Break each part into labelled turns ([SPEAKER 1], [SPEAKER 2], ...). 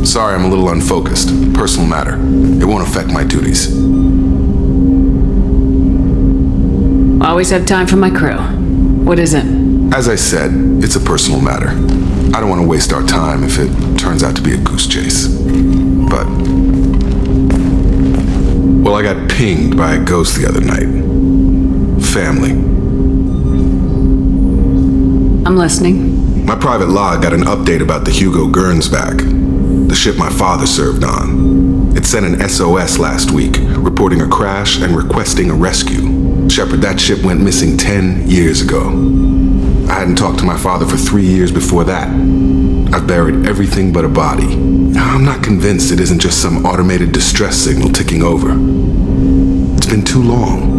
[SPEAKER 1] Sorry, I'm a little unfocused. Personal matter. It won't affect my duties.
[SPEAKER 2] Always have time for my crew. What is it?
[SPEAKER 1] As I said, it's a personal matter. I don't want to waste our time if it turns out to be a goose chase. But... well, I got pinged by a ghost the other night. Family.
[SPEAKER 2] I'm listening.
[SPEAKER 1] My private log got an update about the Hugo Gernsback, the ship my father served on. It sent an SOS last week, reporting a crash and requesting a rescue. Shepard, that ship went missing 10 years ago. I hadn't talked to my father for 3 years before that. I've buried everything but a body. I'm not convinced it isn't just some automated distress signal ticking over. It's been too long.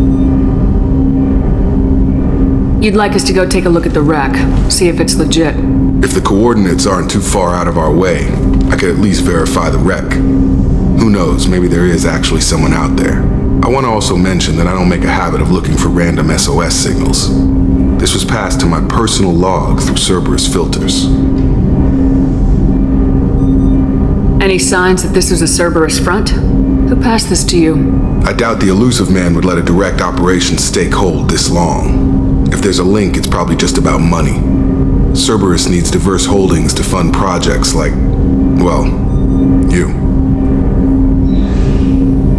[SPEAKER 2] You'd like us to go take a look at the wreck, see if it's legit.
[SPEAKER 1] If the coordinates aren't too far out of our way, I could at least verify the wreck. Who knows, maybe there is actually someone out there. I want to also mention that I don't make a habit of looking for random SOS signals. This was passed to my personal log through Cerberus filters.
[SPEAKER 2] Any signs that this was a Cerberus front? Who passed this to you?
[SPEAKER 1] I doubt the elusive man would let a direct operation stake hold this long. If there's a link, it's probably just about money. Cerberus needs diverse holdings to fund projects like, well, you.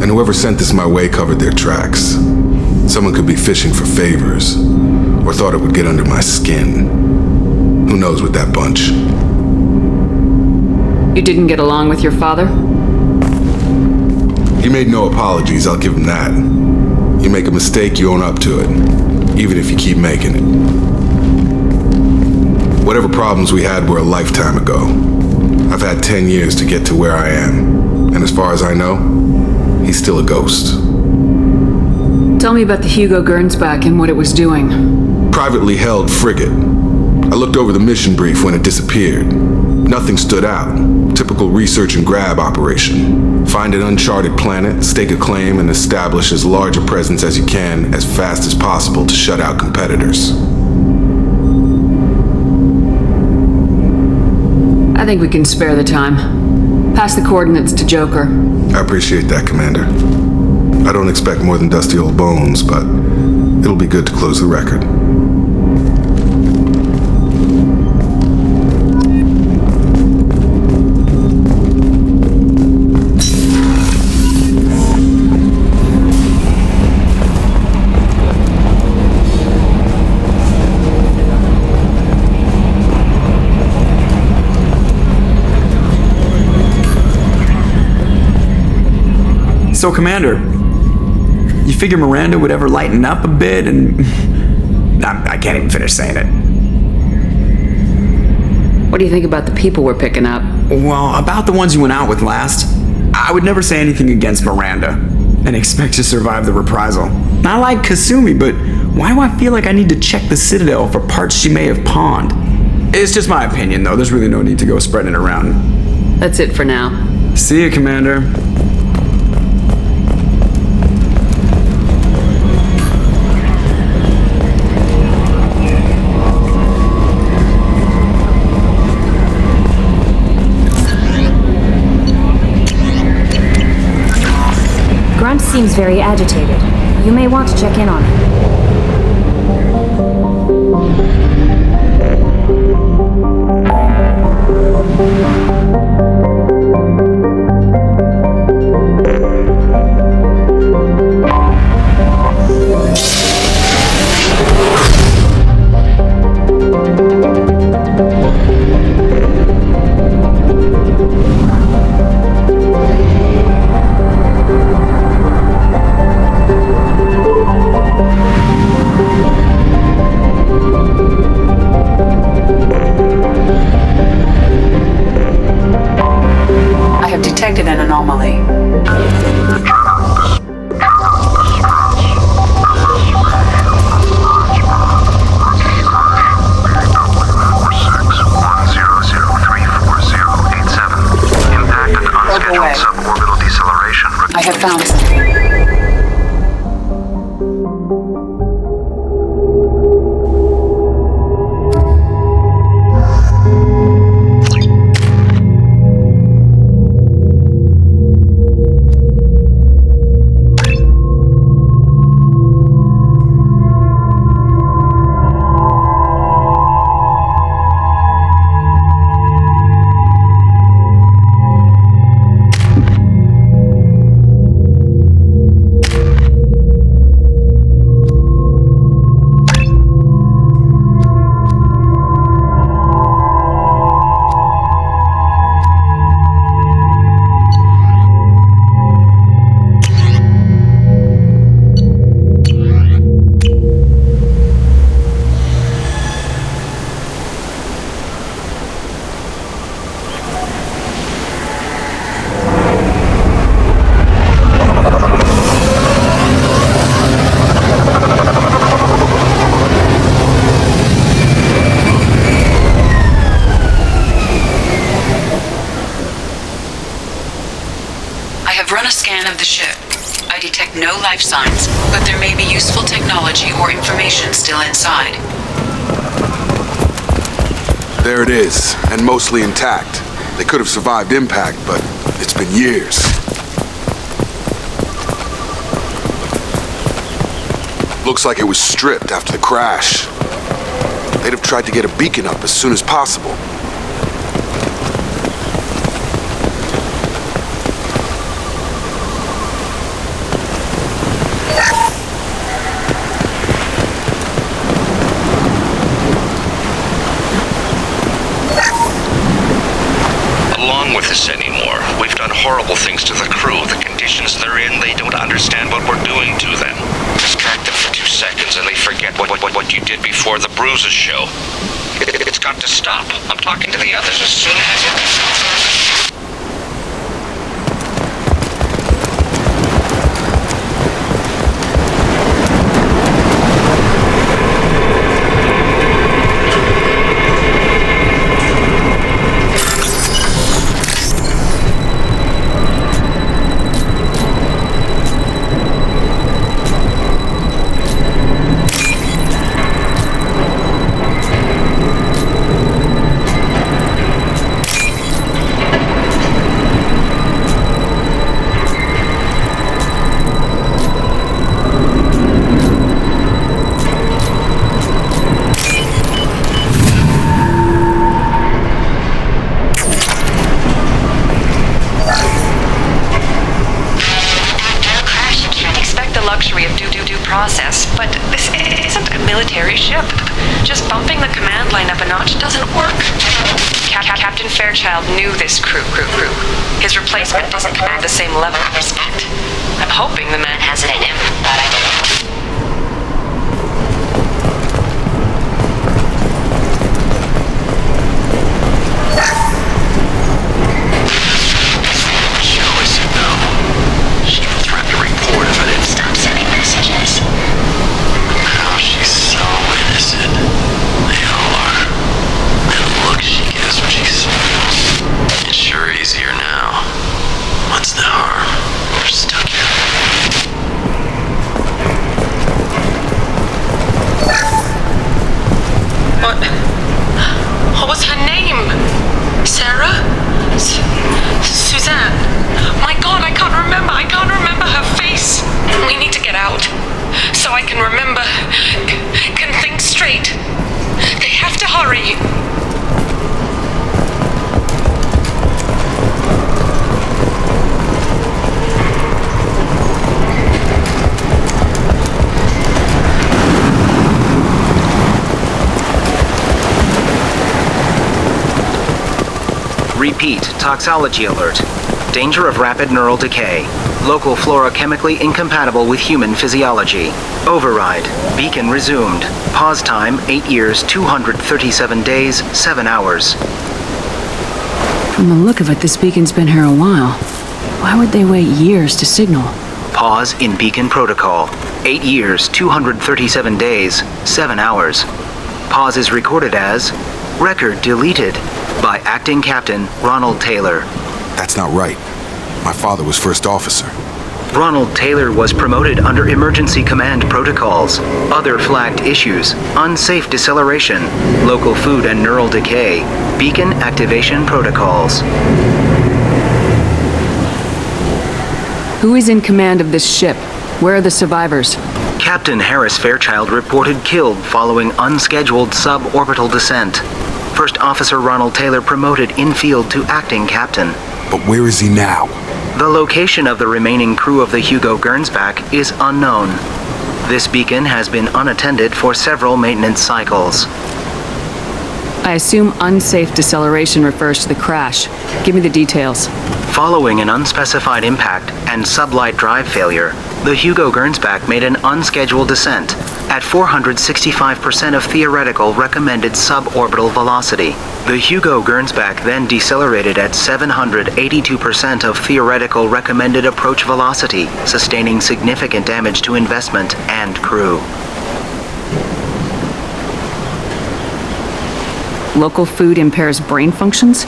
[SPEAKER 1] And whoever sent this my way covered their tracks. Someone could be fishing for favors, or thought it would get under my skin. Who knows with that bunch?
[SPEAKER 2] You didn't get along with your father?
[SPEAKER 1] He made no apologies, I'll give him that. You make a mistake, you own up to it, even if you keep making it. Whatever problems we had were a lifetime ago. I've had 10 years to get to where I am, and as far as I know, he's still a ghost.
[SPEAKER 2] Tell me about the Hugo Gernsback and what it was doing.
[SPEAKER 1] Privately held frigate. I looked over the mission brief when it disappeared. Nothing stood out. Typical research and grab operation. Find an uncharted planet, stake a claim, and establish as large a presence as you can as fast as possible to shut out competitors.
[SPEAKER 2] I think we can spare the time. Pass the coordinates to Joker.
[SPEAKER 1] I appreciate that, Commander. I don't expect more than dusty old bones, but it'll be good to close the record.
[SPEAKER 3] So, Commander, you figure Miranda would ever lighten up a bit and... I can't even finish saying it.
[SPEAKER 2] What do you think about the people we're picking up?
[SPEAKER 3] Well, about the ones you went out with last, I would never say anything against Miranda and expect to survive the reprisal. I like Kasumi, but why do I feel like I need to check the Citadel for parts she may have pawned? It's just my opinion, though. There's really no need to go spreading it around.
[SPEAKER 2] That's it for now.
[SPEAKER 3] See you, Commander.
[SPEAKER 4] Grunt seems very agitated. You may want to check in on him.
[SPEAKER 5] of the ship. I detect no life signs, but there may be useful technology or information still inside.
[SPEAKER 1] There it is, and mostly intact. They could have survived impact, but it's been years. Looks like it was stripped after the crash. They'd have tried to get a beacon up as soon as possible.
[SPEAKER 6] Along with this anymore. We've done horrible things to the crew. The conditions they're in, they don't understand what we're doing to them. Distract them for 2 seconds and they forget what you did before the bruises show. It's got to stop. I'm talking to the others as soon as...
[SPEAKER 5] process, but this isn't a military ship. Just bumping the command line up a notch doesn't work. Captain Fairchild knew this crew. His replacement doesn't command the same level of respect. I'm hoping the man has it in him, but I don't. What was her name? Sarah? Suzanne? My God, I can't remember her face. We need to get out, so I can remember, can think straight. They have to hurry.
[SPEAKER 7] Repeat, toxology alert. Danger of rapid neural decay. Local flora chemically incompatible with human physiology. Override. Beacon resumed. Pause time 8 years, 237 days, 7 hours.
[SPEAKER 2] From the look of it, this beacon's been here a while. Why would they wait years to signal?
[SPEAKER 7] Pause in beacon protocol. 8 years, 237 days, 7 hours. Pause is recorded as record deleted by Acting Captain Ronald Taylor.
[SPEAKER 1] That's not right. My father was first officer.
[SPEAKER 7] Ronald Taylor was promoted under emergency command protocols. Other flagged issues: unsafe deceleration, local food and neural decay, beacon activation protocols.
[SPEAKER 2] Who is in command of this ship? Where are the survivors?
[SPEAKER 7] Captain Harris Fairchild reported killed following unscheduled suborbital descent. First Officer Ronald Taylor promoted in-field to acting captain.
[SPEAKER 1] But where is he now?
[SPEAKER 7] The location of the remaining crew of the Hugo Gernsback is unknown. This beacon has been unattended for several maintenance cycles.
[SPEAKER 2] I assume unsafe deceleration refers to the crash. Give me the details.
[SPEAKER 7] Following an unspecified impact and sublight drive failure, the Hugo Gernsback made an unscheduled descent at 465% of theoretical recommended suborbital velocity. The Hugo Gernsback then decelerated at 782% of theoretical recommended approach velocity, sustaining significant damage to investment and crew.
[SPEAKER 2] Local food impairs brain functions?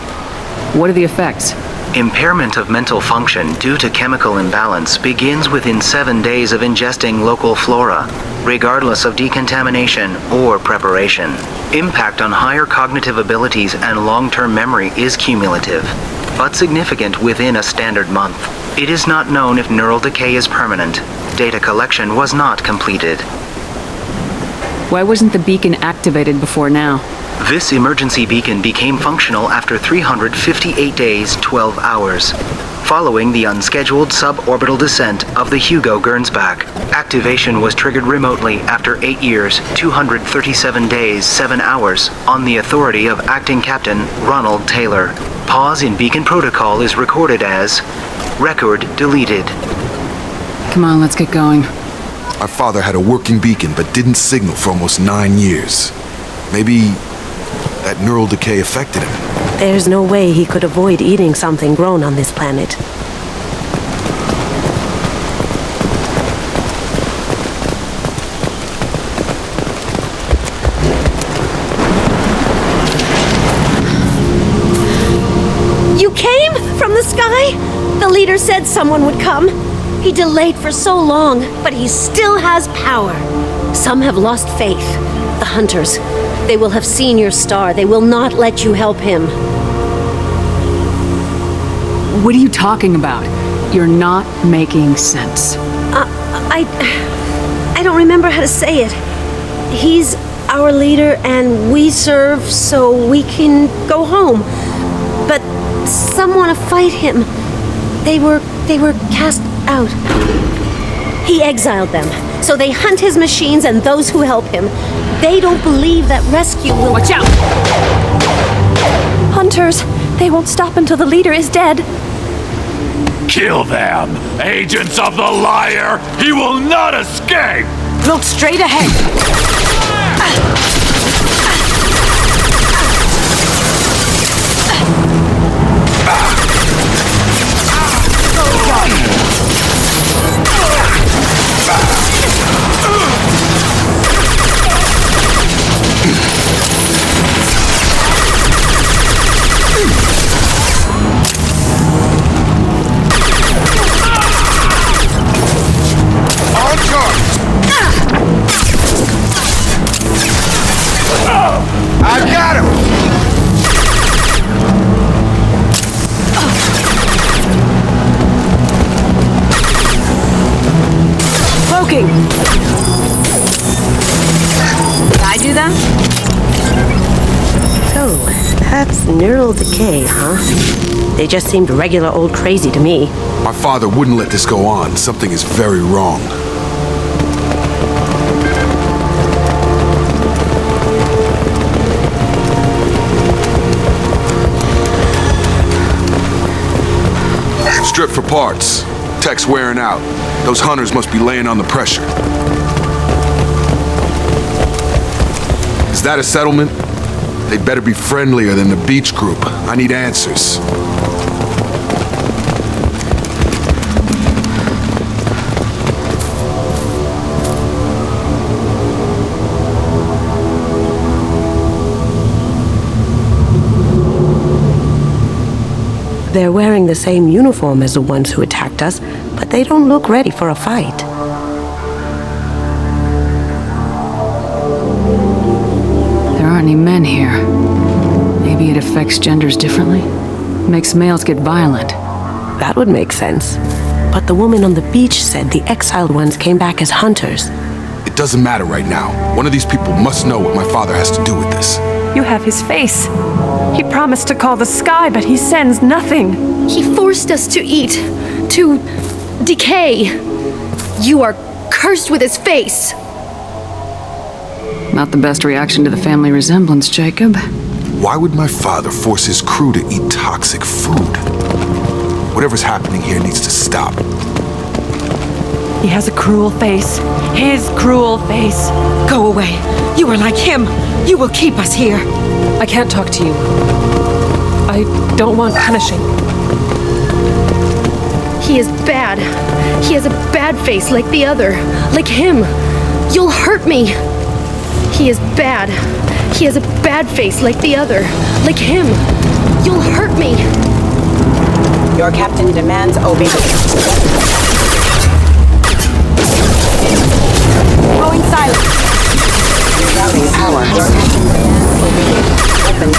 [SPEAKER 2] What are the effects?
[SPEAKER 7] Impairment of mental function due to chemical imbalance begins within 7 days of ingesting local flora, regardless of decontamination or preparation. Impact on higher cognitive abilities and long-term memory is cumulative, but significant within a standard month. It is not known if neural decay is permanent. Data collection was not completed.
[SPEAKER 2] Why wasn't the beacon activated before now?
[SPEAKER 7] This emergency beacon became functional after 358 days, 12 hours, following the unscheduled suborbital descent of the Hugo Gernsback. Activation was triggered remotely after 8 years, 237 days, 7 hours, on the authority of Acting Captain Ronald Taylor. Pause in beacon protocol is recorded as record deleted.
[SPEAKER 2] Come on, let's get going.
[SPEAKER 1] My father had a working beacon but didn't signal for almost 9 years. Maybe that neural decay affected him.
[SPEAKER 8] There's no way he could avoid eating something grown on this planet. You came from the sky? The leader said someone would come. He delayed for so long, but he still has power. Some have lost faith. The hunters. They will have seen your star. They will not let you help him.
[SPEAKER 2] What are you talking about? You're not making sense.
[SPEAKER 8] I don't remember how to say it. He's our leader and we serve so we can go home. But some want to fight him. They were cast out. He exiled them, so they hunt his machines and those who help him. They don't believe that rescue will—
[SPEAKER 2] Watch out!
[SPEAKER 9] Hunters! They won't stop until the leader is dead.
[SPEAKER 10] Kill them! Agents of the liar! He will not escape!
[SPEAKER 9] Look straight ahead!
[SPEAKER 1] I got him!
[SPEAKER 2] Poking! Did I do that?
[SPEAKER 8] So, that's neural decay, huh? They just seemed regular old crazy to me.
[SPEAKER 1] My father wouldn't let this go on. Something is very wrong. Strip for parts. Tech's wearing out. Those hunters must be laying on the pressure. Is that a settlement? They'd better be friendlier than the beach group. I need answers.
[SPEAKER 8] They're wearing the same uniform as the ones who attacked us, but they don't look ready for a fight.
[SPEAKER 2] There aren't any men here. Maybe it affects genders differently? Makes males get violent.
[SPEAKER 8] That would make sense. But the woman on the beach said the exiled ones came back as hunters.
[SPEAKER 1] It doesn't matter right now. One of these people must know what my father has to do with this.
[SPEAKER 9] You have his face. He promised to call the sky, but he sends nothing.
[SPEAKER 11] He forced us to eat, to decay. You are cursed with his face.
[SPEAKER 2] Not the best reaction to the family resemblance, Jacob.
[SPEAKER 1] Why would my father force his crew to eat toxic food? Whatever's happening here needs to stop.
[SPEAKER 9] He has a cruel face. His cruel face.
[SPEAKER 12] Go away. You are like him. You will keep us here.
[SPEAKER 9] I can't talk to you. I don't want punishing.
[SPEAKER 11] He is bad. He has a bad face like the other. Like him. You'll hurt me. He is bad. He has a bad face like the other. Like him. You'll hurt me.
[SPEAKER 13] Your captain demands obedience. Going silent. Routing power. Your captain demands obedience. Open.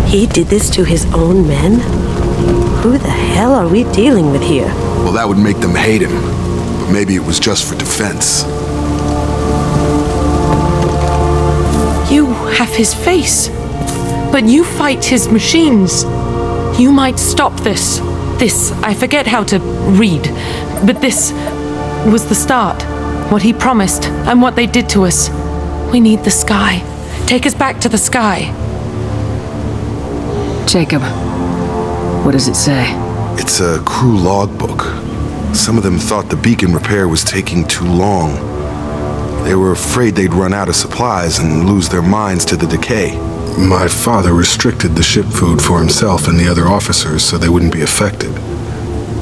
[SPEAKER 8] He did this to his own men? Who the hell are we dealing with here?
[SPEAKER 1] Well, that would make them hate him. But maybe it was just for defense.
[SPEAKER 9] You have his face, but you fight his machines. You might stop this. This, I forget how to read, but this was the start. What he promised and what they did to us. We need the sky. Take us back to the sky.
[SPEAKER 2] Jacob, what does it say?
[SPEAKER 1] It's a crew logbook. Some of them thought the beacon repair was taking too long. They were afraid they'd run out of supplies and lose their minds to the decay. My father restricted the ship food for himself and the other officers so they wouldn't be affected.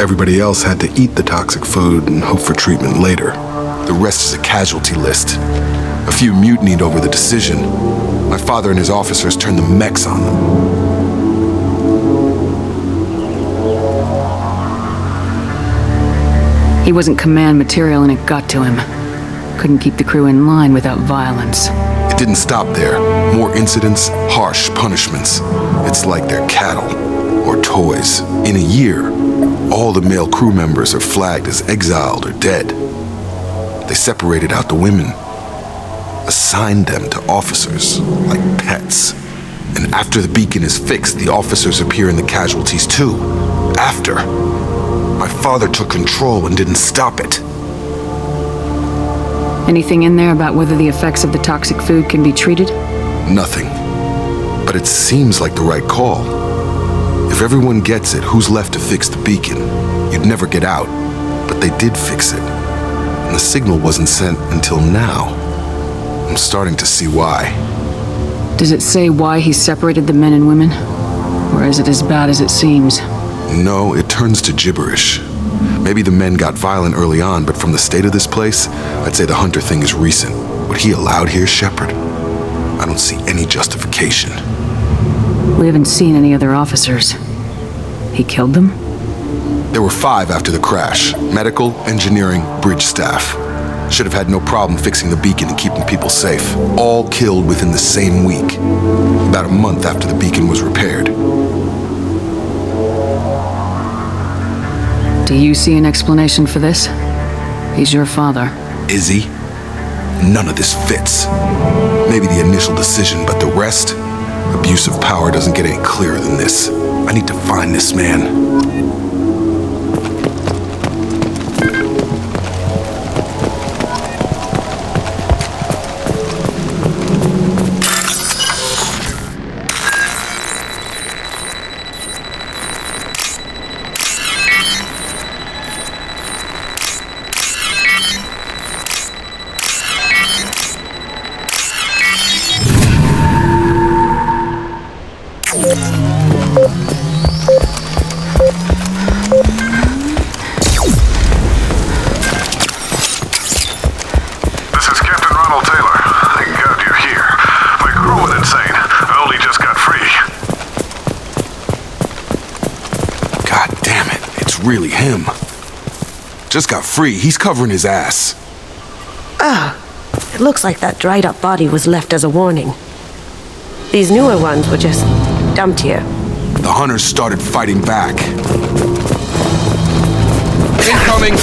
[SPEAKER 1] Everybody else had to eat the toxic food and hope for treatment later. The rest is a casualty list. A few mutinied over the decision. My father and his officers turned the mechs on them.
[SPEAKER 2] He wasn't command material and it got to him. Couldn't keep the crew in line without violence.
[SPEAKER 1] It didn't stop there. More incidents, harsh punishments. It's like they're cattle or toys. In a year, all the male crew members are flagged as exiled or dead. They separated out the women, assigned them to officers like pets. And after the beacon is fixed, the officers appear in the casualties too. After. My father took control and didn't stop it.
[SPEAKER 2] Anything in there about whether the effects of the toxic food can be treated?
[SPEAKER 1] Nothing. But it seems like the right call. If everyone gets it, who's left to fix the beacon? You'd never get out. But they did fix it. And the signal wasn't sent until now. I'm starting to see why.
[SPEAKER 2] Does it say why he separated the men and women? Or is it as bad as it seems?
[SPEAKER 1] No, it turns to gibberish. Maybe the men got violent early on, but from the state of this place, I'd say the Hunter thing is recent. What he allowed here, Shepard, I don't see any justification.
[SPEAKER 2] We haven't seen any other officers. He killed them?
[SPEAKER 1] There were 5 after the crash. Medical, engineering, bridge staff. Should have had no problem fixing the beacon and keeping people safe. All killed within the same week. About a month after the beacon was repaired.
[SPEAKER 2] Do you see an explanation for this? He's your father.
[SPEAKER 1] Is he? None of this fits. Maybe the initial decision, but the rest? Abuse of power doesn't get any clearer than this. I need to find this man. Really him. Just got free. He's covering his ass.
[SPEAKER 8] It looks like that dried up body was left as a warning. These newer ones were just dumped here.
[SPEAKER 1] The hunters started fighting back. Incoming!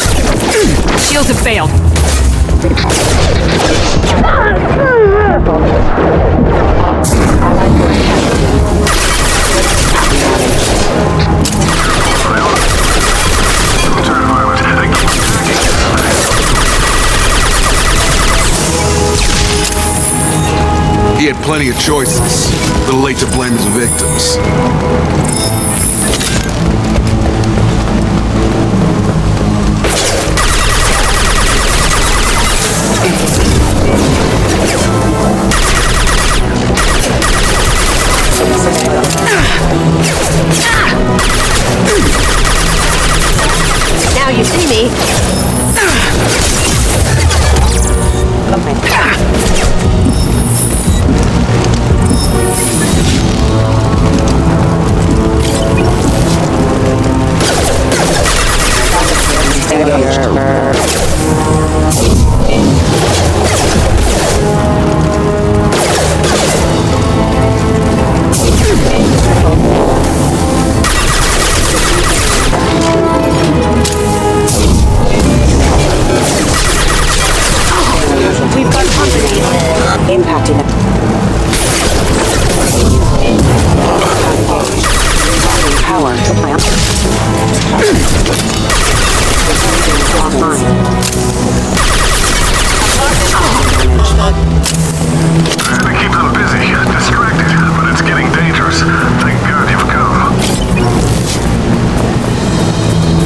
[SPEAKER 9] Shields have failed.
[SPEAKER 1] He had plenty of choices. A little late to blame his victims.
[SPEAKER 8] Now you see me.
[SPEAKER 13] impacting them. Power supply offline.
[SPEAKER 14] Had to keep them busy, distracted, but it's getting dangerous. Thank God you've come.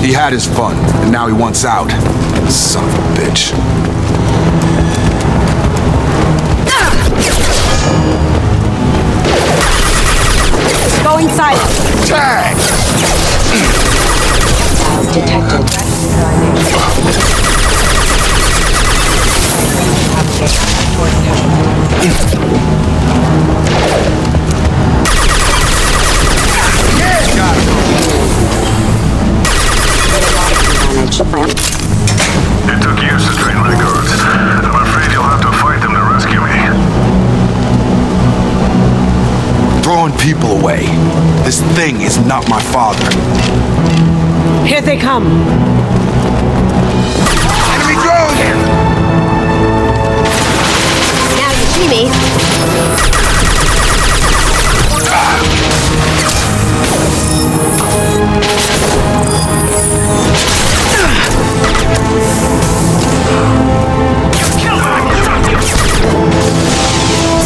[SPEAKER 15] He had his fun, and now he wants out. Son of a bitch.
[SPEAKER 13] Going silent.
[SPEAKER 15] Tag!
[SPEAKER 13] Detected.
[SPEAKER 14] It took years to train my guards. I'm afraid you'll have to fight them to rescue me.
[SPEAKER 15] Throwing people away. This thing is not my father.
[SPEAKER 12] Here they come.
[SPEAKER 15] Enemy drone!
[SPEAKER 8] Now you see me.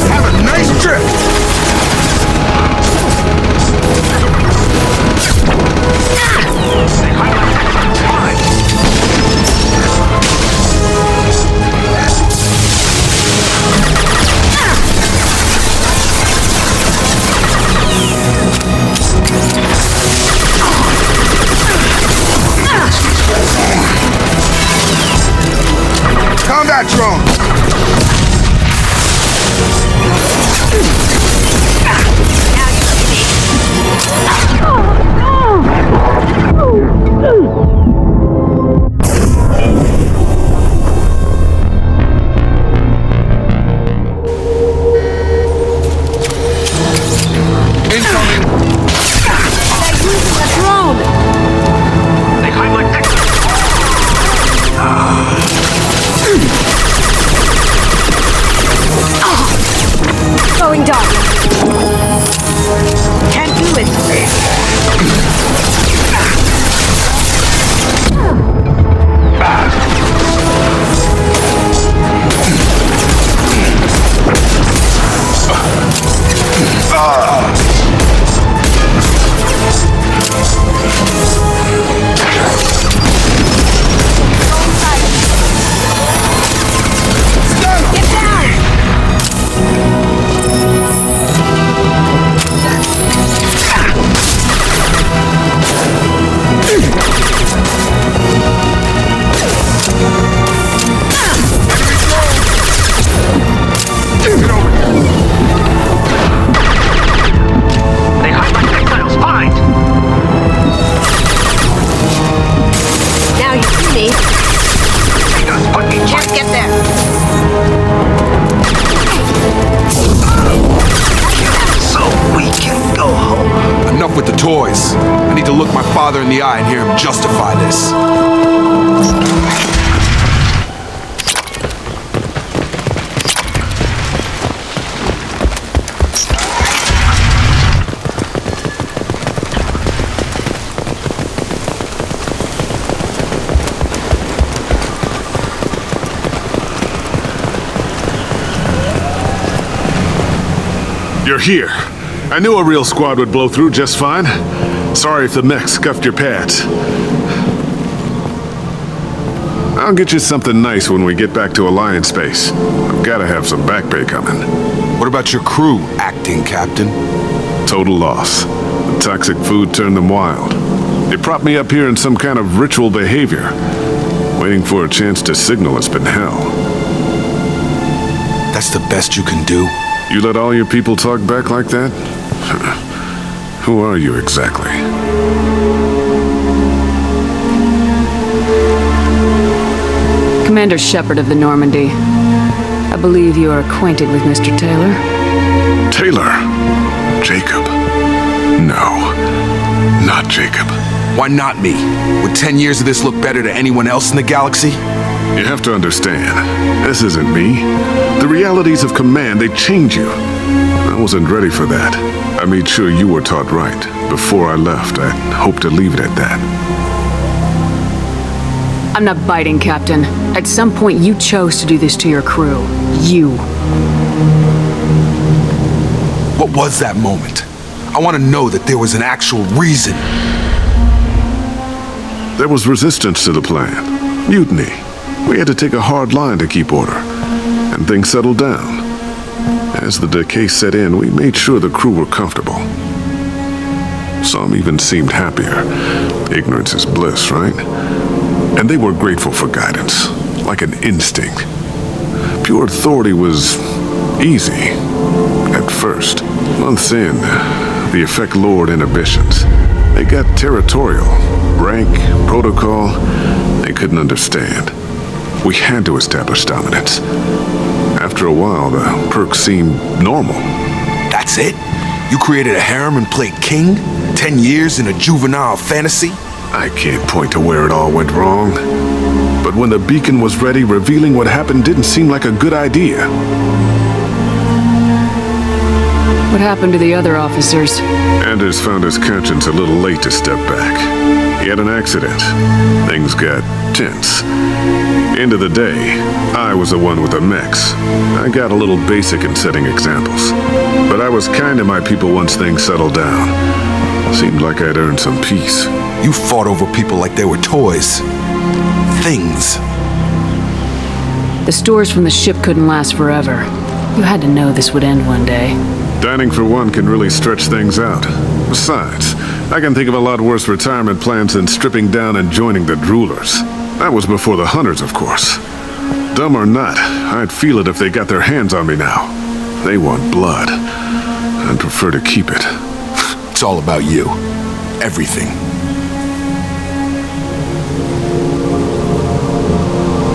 [SPEAKER 15] Have a nice trip! Combat drone!
[SPEAKER 8] Going dark. Can't do it. Get down! Now you see me. Can't get there.
[SPEAKER 15] So we can go home. Enough with the toys. I need to look my father in the eye and hear him justify this.
[SPEAKER 14] You're here. I knew a real squad would blow through just fine. Sorry if the mech scuffed your pads. I'll get you something nice when we get back to Alliance Space. I've got to have some back pay coming.
[SPEAKER 15] What about your crew, acting captain?
[SPEAKER 14] Total loss. The toxic food turned them wild. They propped me up here in some kind of ritual behavior. Waiting for a chance to signal has been hell.
[SPEAKER 15] That's the best you can do?
[SPEAKER 14] You let all your people talk back like that? Who are you exactly?
[SPEAKER 2] Commander Shepard of the Normandy. I believe you are acquainted with Mr. Taylor.
[SPEAKER 14] Taylor? Jacob? No, not Jacob.
[SPEAKER 15] Why not me? Would 10 years of this look better to anyone else in the galaxy?
[SPEAKER 14] You have to understand, this isn't me. The realities of command, they change you. I wasn't ready for that. I made sure you were taught right. Before I left, I hoped to leave it at that.
[SPEAKER 2] I'm not biting, Captain. At some point, you chose to do this to your crew. You.
[SPEAKER 15] What was that moment? I want to know that there was an actual reason.
[SPEAKER 14] There was resistance to the plan. Mutiny. We had to take a hard line to keep order. And things settled down. As the decay set in, we made sure the crew were comfortable. Some even seemed happier. Ignorance is bliss, right? And they were grateful for guidance, like an instinct. Pure authority was easy, at first. Months in, the effect lowered inhibitions. They got territorial. Rank, protocol, they couldn't understand. We had to establish dominance. After a while, the perks seemed normal.
[SPEAKER 15] That's it? You created a harem and played king? 10 years in a juvenile fantasy?
[SPEAKER 14] I can't point to where it all went wrong. But when the beacon was ready, revealing what happened didn't seem like a good idea.
[SPEAKER 2] What happened to the other officers?
[SPEAKER 14] Anders found his conscience a little late to step back. He had an accident. Things got tense. End of the day, I was the one with the mechs. I got a little basic in setting examples. But I was kind to my people once things settled down. Seemed like I'd earned some peace.
[SPEAKER 15] You fought over people like they were toys. Things.
[SPEAKER 2] The stores from the ship couldn't last forever. You had to know this would end one day.
[SPEAKER 14] Dining for one can really stretch things out. Besides, I can think of a lot worse retirement plans than stripping down and joining the Droolers. That was before the Hunters, of course. Dumb or not, I'd feel it if they got their hands on me now. They want blood. I'd prefer to keep it.
[SPEAKER 15] It's all about you. Everything.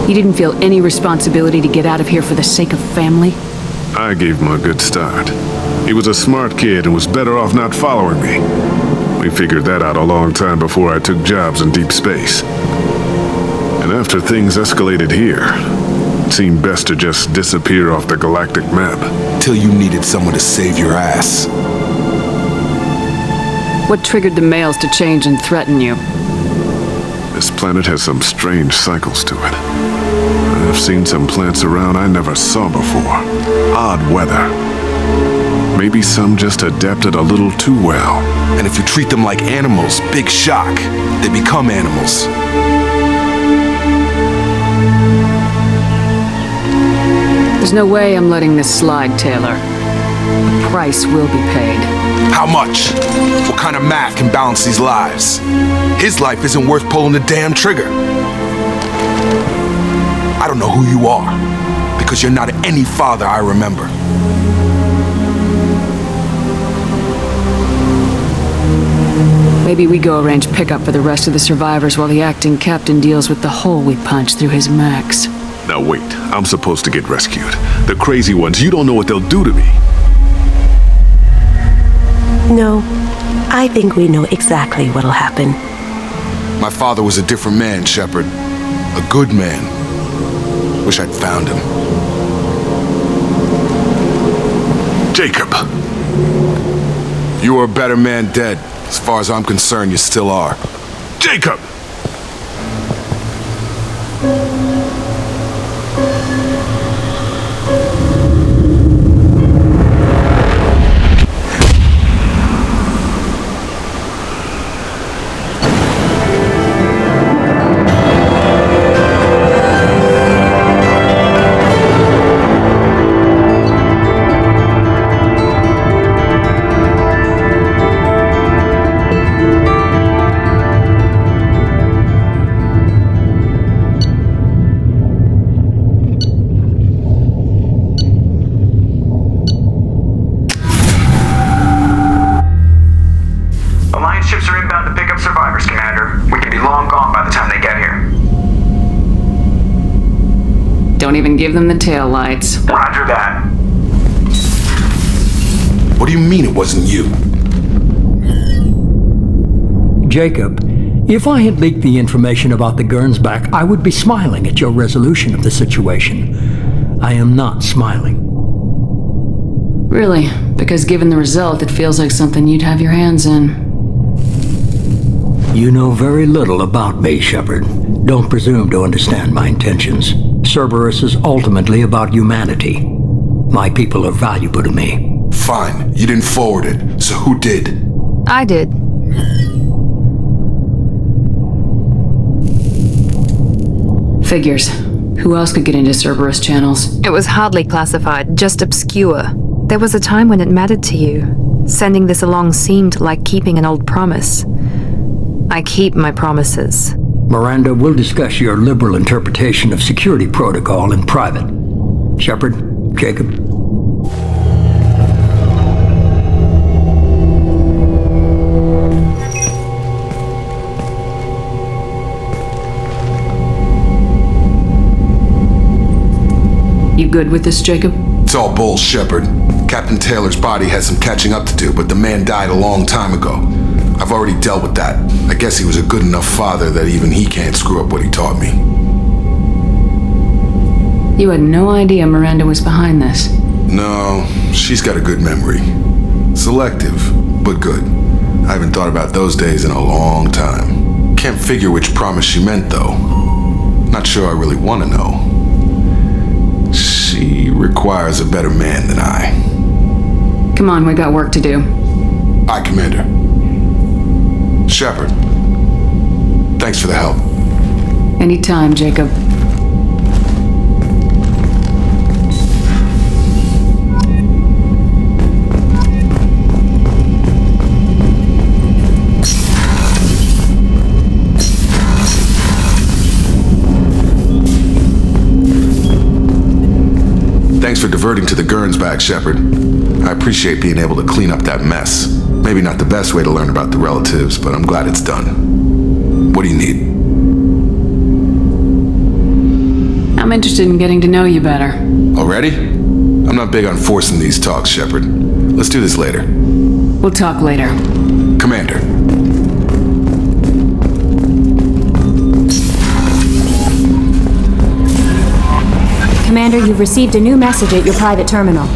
[SPEAKER 2] You didn't feel any responsibility to get out of here for the sake of family?
[SPEAKER 14] I gave him a good start. He was a smart kid and was better off not following me. We figured that out a long time before I took jobs in deep space. And after things escalated here, it seemed best to just disappear off the galactic map.
[SPEAKER 15] Till you needed someone to save your ass.
[SPEAKER 2] What triggered the males to change and threaten you?
[SPEAKER 14] This planet has some strange cycles to it. I've seen some plants around I never saw before. Odd weather. Maybe some just adapted a little too well.
[SPEAKER 15] And if you treat them like animals, big shock. They become animals.
[SPEAKER 2] There's no way I'm letting this slide, Taylor. The price will be paid.
[SPEAKER 15] How much? What kind of math can balance these lives? His life isn't worth pulling the damn trigger. I don't know who you are, because you're not any father I remember.
[SPEAKER 2] Maybe we go arrange pickup for the rest of the survivors while the acting captain deals with the hole we punched through his mechs.
[SPEAKER 14] Now wait, I'm supposed to get rescued. The crazy ones, you don't know what they'll do to me.
[SPEAKER 13] No, I think we know exactly what'll happen.
[SPEAKER 15] My father was a different man, Shepard. A good man. Wish I'd found him.
[SPEAKER 14] Jacob!
[SPEAKER 15] You were a better man dead. As far as I'm concerned, you still are.
[SPEAKER 14] Jacob!
[SPEAKER 2] Don't even give them the taillights.
[SPEAKER 3] Roger that.
[SPEAKER 15] What do you mean it wasn't you?
[SPEAKER 16] Jacob, If I had leaked the information about the Gernsback, I would be smiling at your resolution of the situation. I am not smiling.
[SPEAKER 2] Really? Because given the result, it feels like something you'd have your hands in.
[SPEAKER 16] You know very little about me, Shepard. Don't presume to understand my intentions. Cerberus is ultimately about humanity. My people are valuable to me.
[SPEAKER 1] Fine, you didn't forward it, so who did?
[SPEAKER 11] I did.
[SPEAKER 2] Figures. Who else could get into Cerberus channels?
[SPEAKER 11] It was hardly classified, just obscure. There was a time when it mattered to you. Sending this along seemed like keeping an old promise. I keep my promises.
[SPEAKER 16] Miranda, we'll discuss your liberal interpretation of security protocol in private. Shepard, Jacob.
[SPEAKER 2] You good with this, Jacob?
[SPEAKER 1] It's all bull, Shepard. Captain Taylor's body has some catching up to do, but the man died a long time ago. I've already dealt with that. I guess he was a good enough father that even he can't screw up what he taught me.
[SPEAKER 2] You had no idea Miranda was behind this.
[SPEAKER 1] No, she's got a good memory. Selective, but good. I haven't thought about those days in a long time. Can't figure which promise she meant, though. Not sure I really want to know. She requires a better man than I.
[SPEAKER 2] Come on, we got work to do.
[SPEAKER 1] Aye, Commander. Shepard, thanks for the help.
[SPEAKER 2] Anytime, Jacob.
[SPEAKER 1] Thanks for diverting to the Gernsback, Shepard. I appreciate being able to clean up that mess. Maybe not the best way to learn about the relatives, but I'm glad it's done. What do you need?
[SPEAKER 2] I'm interested in getting to know you better.
[SPEAKER 1] Already? I'm not big on forcing these talks, Shepard. Let's do this later.
[SPEAKER 2] We'll talk later.
[SPEAKER 1] Commander.
[SPEAKER 4] Commander, you've received a new message at your private terminal.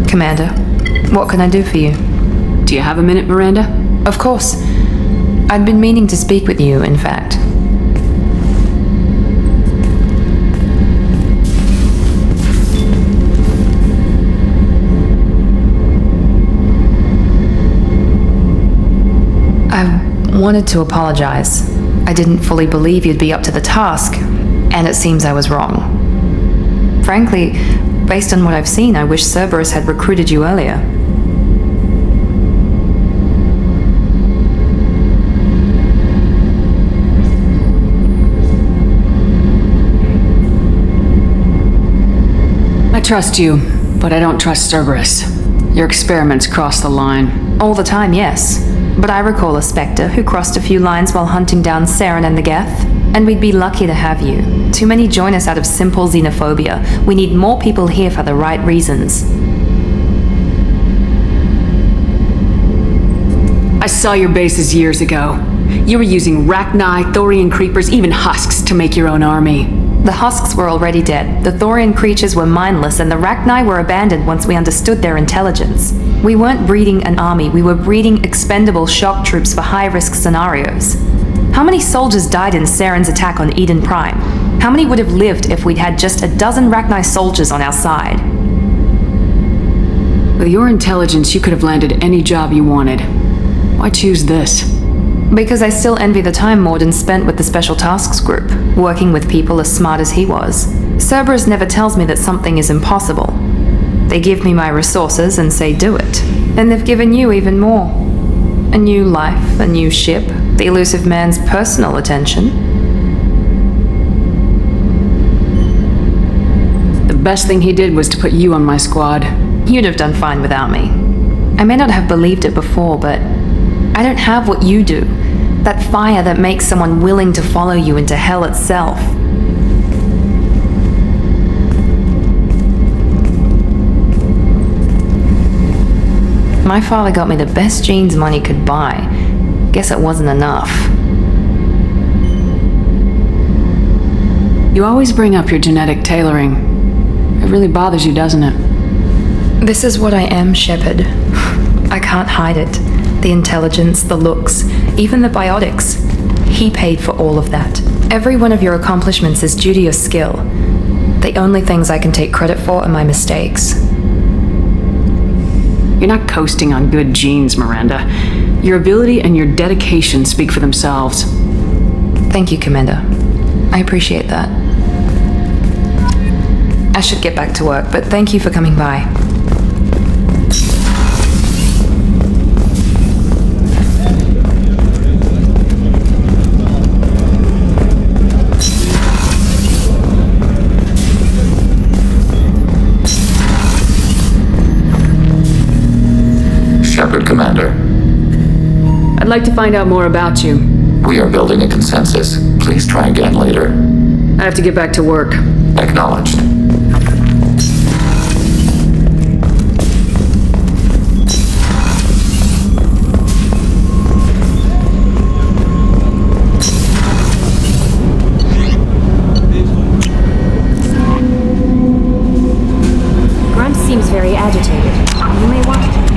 [SPEAKER 11] Commander, what can I do for you?
[SPEAKER 2] Do you have a minute, Miranda?
[SPEAKER 11] Of course. I'd been meaning to speak with you, in fact. I wanted to apologize. I didn't fully believe you'd be up to the task, and it seems I was wrong. Frankly, based on what I've seen, I wish Cerberus had recruited you earlier.
[SPEAKER 2] I trust you, but I don't trust Cerberus. Your experiments cross the line.
[SPEAKER 11] All the time, yes. But I recall a Spectre who crossed a few lines while hunting down Saren and the Geth. And we'd be lucky to have you. Too many join us out of simple xenophobia. We need more people here for the right reasons.
[SPEAKER 2] I saw your bases years ago. You were using Rachni, Thorian creepers, even husks to make your own army.
[SPEAKER 11] The husks were already dead, the Thorian creatures were mindless, and the Rachni were abandoned once we understood their intelligence. We weren't breeding an army, we were breeding expendable shock troops for high-risk scenarios. How many soldiers died in Saren's attack on Eden Prime? How many would have lived if we'd had just a dozen Rachni soldiers on our side?
[SPEAKER 2] With your intelligence, you could have landed any job you wanted. Why choose this?
[SPEAKER 11] Because I still envy the time Morden spent with the Special Tasks Group, working with people as smart as he was. Cerberus never tells me that something is impossible. They give me my resources and say do it. And they've given you even more. A new life, a new ship, the elusive man's personal attention.
[SPEAKER 2] The best thing he did was to put you on my squad.
[SPEAKER 11] You'd have done fine without me. I may not have believed it before, but I don't have what you do. That fire that makes someone willing to follow you into hell itself. My father got me the best jeans money could buy. Guess it wasn't enough.
[SPEAKER 2] You always bring up your genetic tailoring. It really bothers you, doesn't it?
[SPEAKER 11] This is what I am, Shepard. I can't hide it. The intelligence, the looks, even the biotics. He paid for all of that. Every one of your accomplishments is due to your skill. The only things I can take credit for are my mistakes.
[SPEAKER 2] You're not coasting on good genes, Miranda. Your ability and your dedication speak for themselves.
[SPEAKER 11] Thank you, Commander. I appreciate that. I should get back to work, but thank you for coming by.
[SPEAKER 17] Shepard, Commander.
[SPEAKER 2] I'd like to find out more about you.
[SPEAKER 17] We are building a consensus. Please try again later.
[SPEAKER 2] I have to get back to work.
[SPEAKER 17] Acknowledged.
[SPEAKER 4] Grunt seems very agitated. You may want to...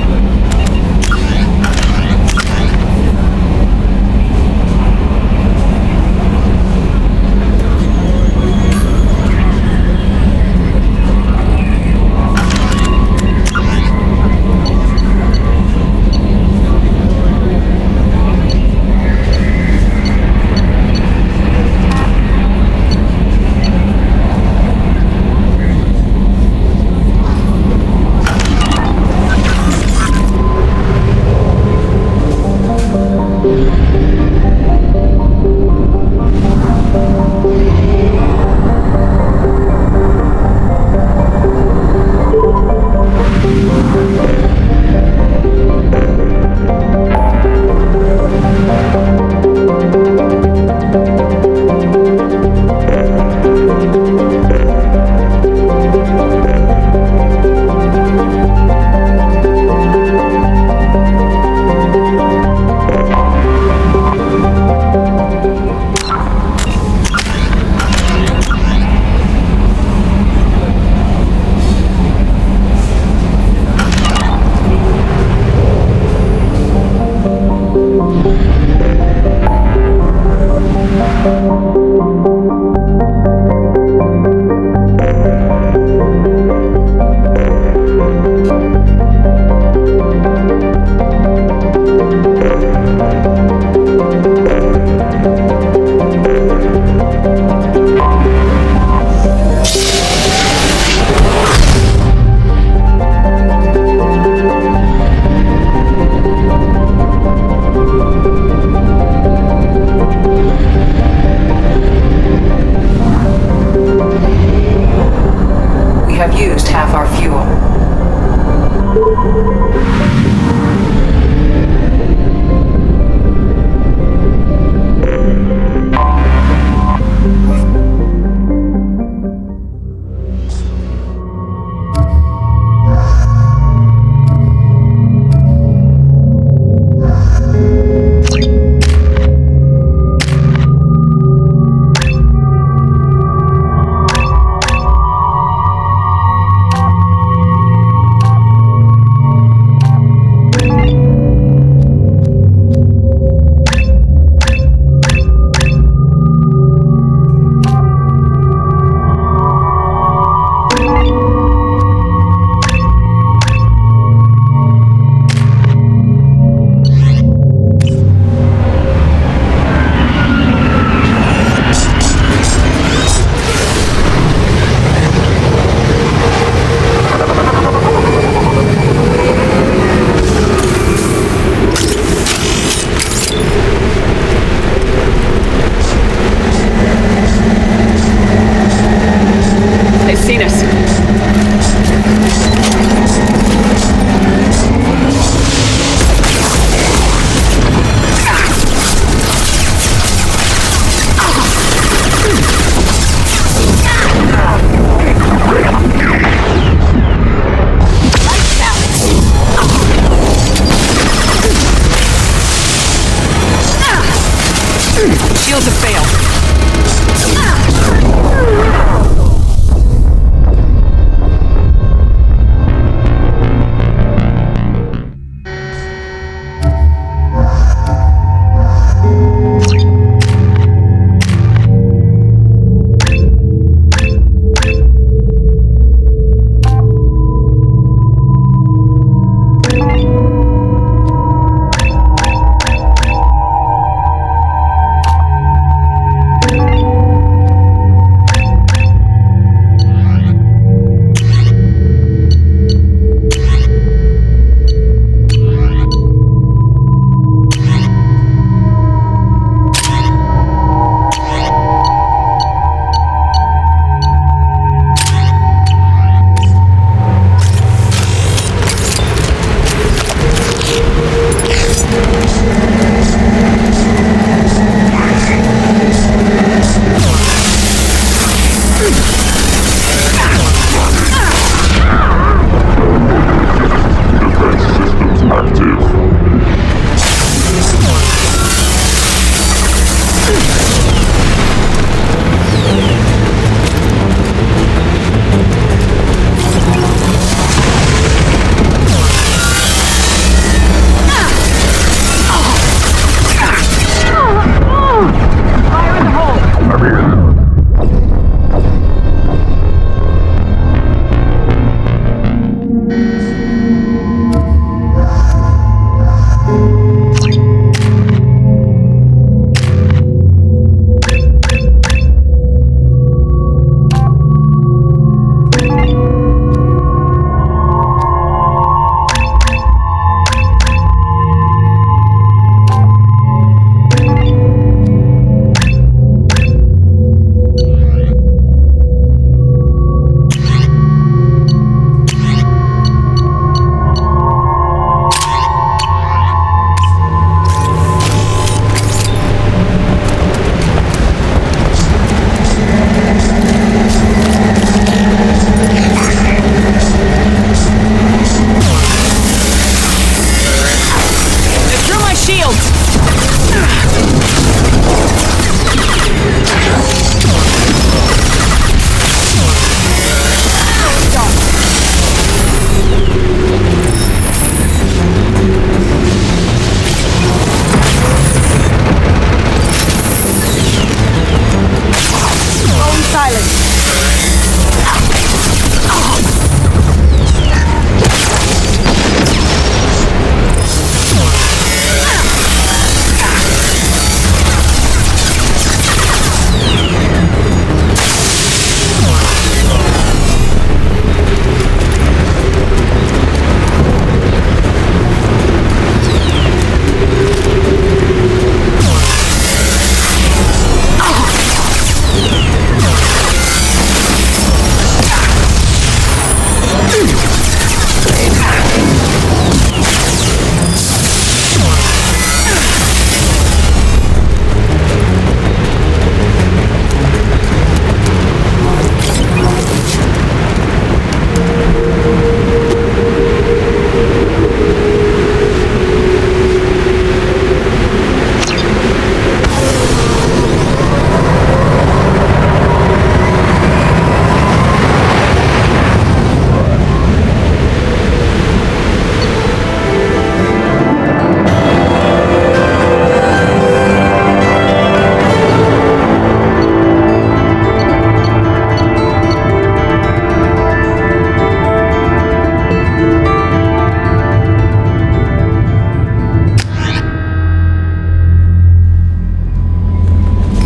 [SPEAKER 12] shields have failed.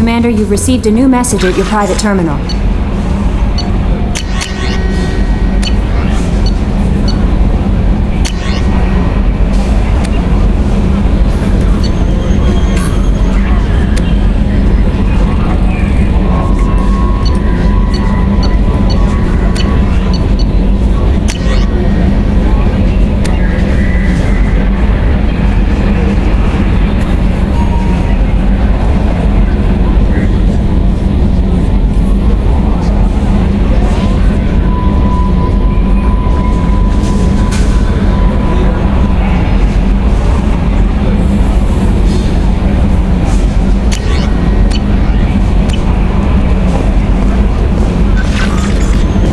[SPEAKER 4] Commander, you've received a new message at your private terminal.